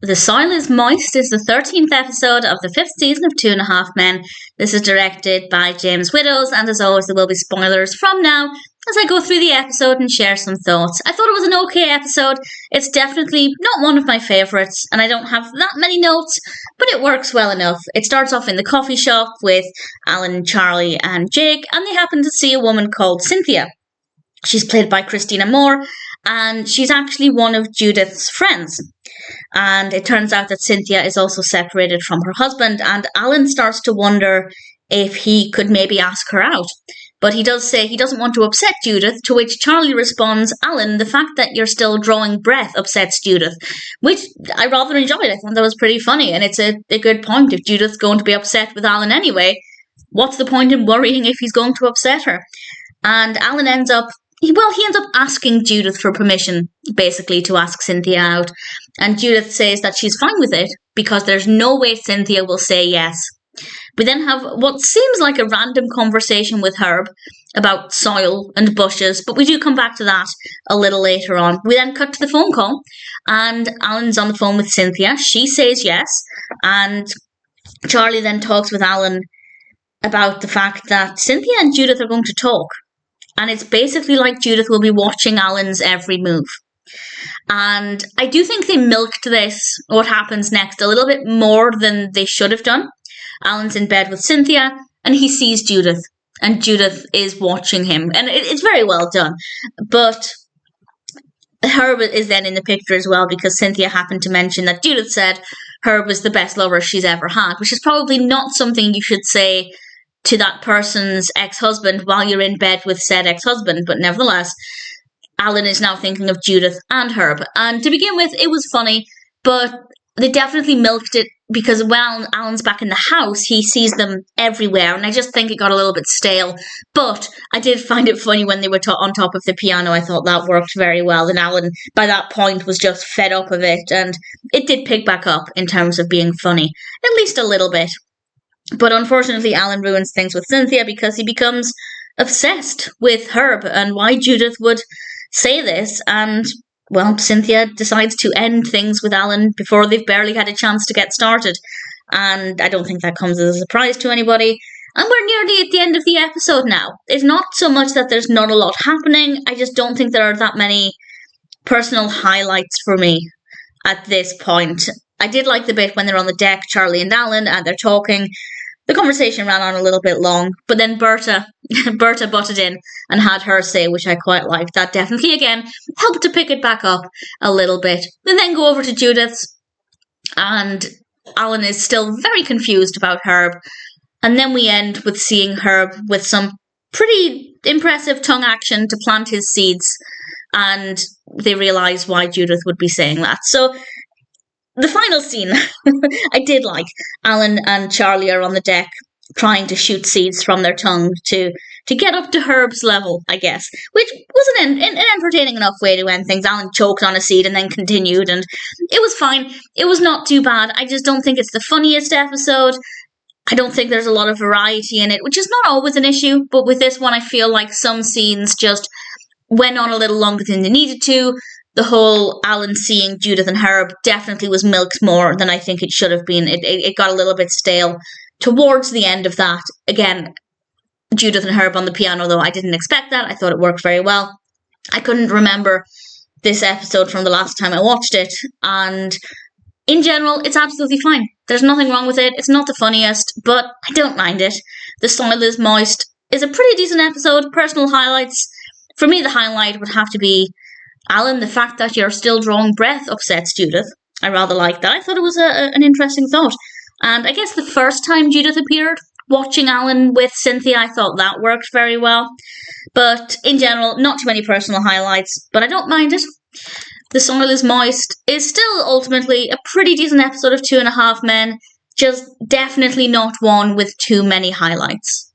The Soil is Moist is the 13th episode of the 5th season of 2.5 Men. This is directed by James Widdoes, and as always there will be spoilers from now as I go through the episode and share some thoughts. I thought it was an okay episode. It's definitely not one of my favourites, and I don't have that many notes, but it works well enough. It starts off in the coffee shop with Alan, Charlie and Jake, and they happen to see a woman called Cynthia. She's played by Christina Moore, and she's actually one of Judith's friends. And it turns out that Cynthia is also separated from her husband, and Alan starts to wonder if he could maybe ask her out. But he does say he doesn't want to upset Judith, to which Charlie responds, Alan, the fact that you're still drawing breath upsets Judith, which I rather enjoyed. I thought that was pretty funny, and it's a good point. If Judith's going to be upset with Alan anyway, what's the point in worrying if he's going to upset her? And Alan ends up asking Judith for permission, basically, to ask Cynthia out. And Judith says that she's fine with it because there's no way Cynthia will say yes. We then have what seems like a random conversation with Herb about soil and bushes, but we do come back to that a little later on. We then cut to the phone call, and Alan's on the phone with Cynthia. She says yes, and Charlie then talks with Alan about the fact that Cynthia and Judith are going to talk. And it's basically like Judith will be watching Alan's every move. And I do think they milked this, what happens next, a little bit more than they should have done. Alan's in bed with Cynthia, and he sees Judith. And Judith is watching him. And it's very well done. But Herb is then in the picture as well, because Cynthia happened to mention that Judith said Herb was the best lover she's ever had, which is probably not something you should say to that person's ex-husband while you're in bed with said ex-husband. But nevertheless, Alan is now thinking of Judith and Herb. And to begin with, it was funny, but they definitely milked it because when Alan's back in the house, he sees them everywhere. And I just think it got a little bit stale. But I did find it funny when they were on top of the piano. I thought that worked very well. And Alan, by that point, was just fed up of it. And it did pick back up in terms of being funny, at least a little bit. But unfortunately, Alan ruins things with Cynthia because he becomes obsessed with Herb and why Judith would say this. And, well, Cynthia decides to end things with Alan before they've barely had a chance to get started. And I don't think that comes as a surprise to anybody. And we're nearly at the end of the episode now. It's not so much that there's not a lot happening. I just don't think there are that many personal highlights for me at this point. I did like the bit when they're on the deck, Charlie and Alan, and they're talking. The conversation ran on a little bit long, but then Berta butted in and had her say, which I quite liked. That definitely, again, helped to pick it back up a little bit. We then go over to Judith's, and Alan is still very confused about Herb. And then we end with seeing Herb with some pretty impressive tongue action to plant his seeds, and they realise why Judith would be saying that. So the final scene, I did like. Alan and Charlie are on the deck trying to shoot seeds from their tongue to get up to Herb's level, I guess, which was an entertaining enough way to end things. Alan choked on a seed and then continued, and it was fine. It was not too bad. I just don't think it's the funniest episode. I don't think there's a lot of variety in it, which is not always an issue, but with this one I feel like some scenes just went on a little longer than they needed to. The whole Alan seeing Judith and Herb definitely was milked more than I think it should have been. It got a little bit stale towards the end of that. Again, Judith and Herb on the piano, though, I didn't expect that. I thought it worked very well. I couldn't remember this episode from the last time I watched it, and in general, it's absolutely fine. There's nothing wrong with it. It's not the funniest, but I don't mind it. The Soil is Moist is a pretty decent episode. Personal highlights. For me, the highlight would have to be Alan, the fact that you're still drawing breath upsets Judith. I rather like that. I thought it was an interesting thought. And I guess the first time Judith appeared, watching Alan with Cynthia, I thought that worked very well. But in general, not too many personal highlights, but I don't mind it. The Soil is Moist is still ultimately a pretty decent episode of 2.5 Men, just definitely not one with too many highlights.